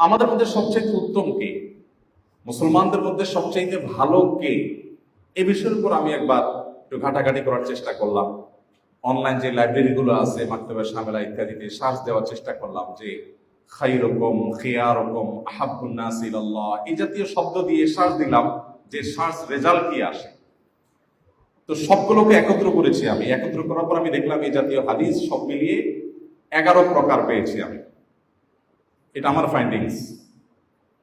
আমাদের মধ্যে সবচেয়ে উত্তম কে, মুসলমানদের মধ্যে সবচেয়ে ভালো কে, এই বিষয়ের উপর আমি একবার একটু ঘাটাঘাটি করার চেষ্টা করলাম। অনলাইন যে লাইব্রেরিগুলো আছে, মাকতাবে শামেলা ইত্যাদিতে সার্চ দেওয়ার চেষ্টা করলাম যে খাইরুকুম, খিয়ারুকুম, আহাব্বুন নাস ইলাল্লাহ, এই জাতীয় শব্দ দিয়ে সার্চ দিলাম যে সার্চ রেজাল্ট কি আসে। তো সবগুলোকে একত্র করেছি আমি। একত্র করার পর আমি দেখলাম এই জাতীয় হাদিস সব মিলিয়ে 11 প্রকার পেয়েছি আমি। এটা আমার ফাইন্ডিংস।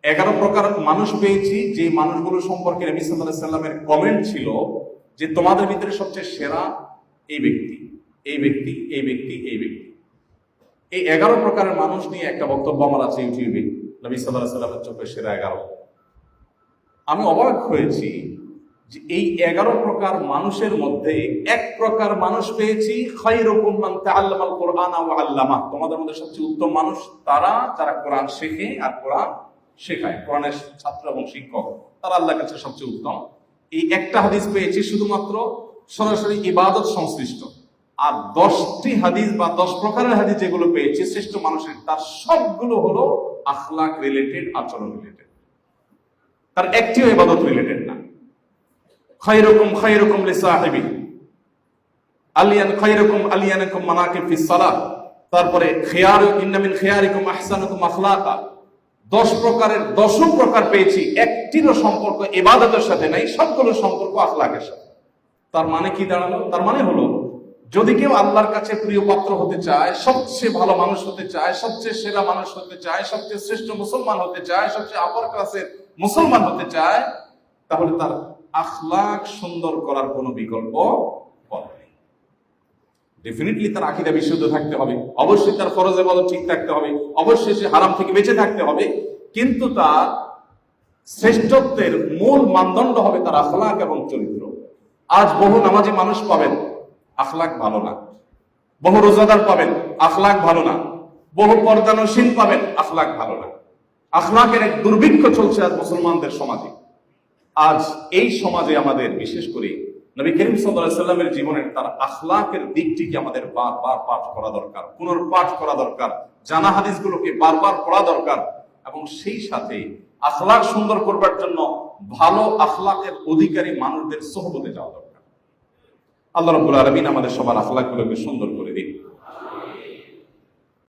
11 প্রকার মানুষ পেয়েছি, যে মানুষগুলো সম্পর্কে নবী সাল্লাল্লাহু আলাইহি ওয়াসাল্লামের কমেন্ট ছিল যে তোমাদের ভিতরে সবচেয়ে সেরা এই ব্যক্তি, এই ব্যক্তি, এই ব্যক্তি, এই ব্যক্তি। এই 11 প্রকারের মানুষ নিয়ে একটা বক্তব্য আমার আছে ইউটিউবে, নবী সাল্লাল্লাহু আলাইহি ওয়াসাল্লামের চোখে সেরা 11। আমি অবাক হয়েছি যে এই 11 প্রকার মানুষের মধ্যে এক প্রকার মানুষ পেয়েছি, খায়রুকুম মান তাআল্লামাল কুরআন ওয়া আল্লামা, তোমাদের মধ্যে সবচেয়ে উত্তম মানুষ তারা যারা কোরআন শেখে আর কোরআন শেখায়, কোরআনের ছাত্র এবং শিক্ষক, তারা আল্লাহর কাছে সবচেয়ে উত্তম। এই একটা হাদিস পেয়েছি শুধুমাত্র সরাসরি ইবাদত সংশ্লিষ্ট। আর 10টি হাদিস বা 10 প্রকারের হাদিস যেগুলো পেয়েছি শ্রেষ্ঠ মানুষের, তার সবগুলো হলো আখলাক রিলেটেড, আচরণ রিলেটেড, তার একটিও ইবাদত রিলেটেড না। খায়রুকুম খায়রুকুম লিসাহিবি, আলিয়ান খায়রুকুম আলিয়ানাকুম মানাকিব ফিস সালাহ, তারপরে খিয়ার ইন্না মিন খিয়ারিকুম আহসানুকুম আখলাকা। 10 প্রকারের 10 প্রকার পেয়েছি, একটিরও সম্পর্ক ইবাদতের সাথে নাই, সবগুলো সম্পর্ক আখলাকের সাথে। তার মানে কি দাঁড়ালো? তার মানে হলো যদি কেউ আল্লাহর কাছে প্রিয় পাত্র হতে চায়, সবচেয়ে ভালো মানুষ হতে চায়, সবচেয়ে সেরা মানুষ হতে চায়, সবচেয়ে শ্রেষ্ঠ মুসলমান হতে চায়, সবচেয়ে আপার ক্লাসের মুসলমান হতে চায়, তাহলে তার আখলাক সুন্দর করার কোনো বিকল্প নেই। ডেফিনেটলি তার আকীদা বিশুদ্ধ থাকতে হবে, অবশ্যই তার ফরজ ইবাদত ঠিক থাকতে হবে, অবশ্যই সে হারাম থেকে বেঁচে থাকতে হবে, কিন্তু তার শ্রেষ্ঠত্বের মূল মানদণ্ড হবে তার আখলাক এবং চরিত্র। আজ বহু নামাজি মানুষ পাবেন, আখলাক ভালো না। বহু রোজাদার পাবেন, আখলাক ভালো না। বহু পর্দানশীল পাবেন, আখলাক ভালো না। আখলাকের এক দুর্ভিক্ষ চলছে আজ মুসলমানদের সমাজে। আজ এই সমাজে আমাদের বিশেষ করে নবী করিম সাল্লাল্লাহু আলাইহি ওয়াসাল্লামের জীবনের তার আখলাকের দিকটিকে আমাদের বারবার পাঠ করা দরকার, পুনর্পাঠ করা দরকার, জানা হাদিসগুলোকে বারবার পড়া দরকার, এবং সেই সাথে আখলাক সুন্দর করবার জন্য ভালো আখলাকের অধিকারী মানুষদের সোহবতে যাওয়া দরকার। আল্লাহ রাব্বুল আলামিন আমাদের সবার আখলাকগুলোকে সুন্দর করে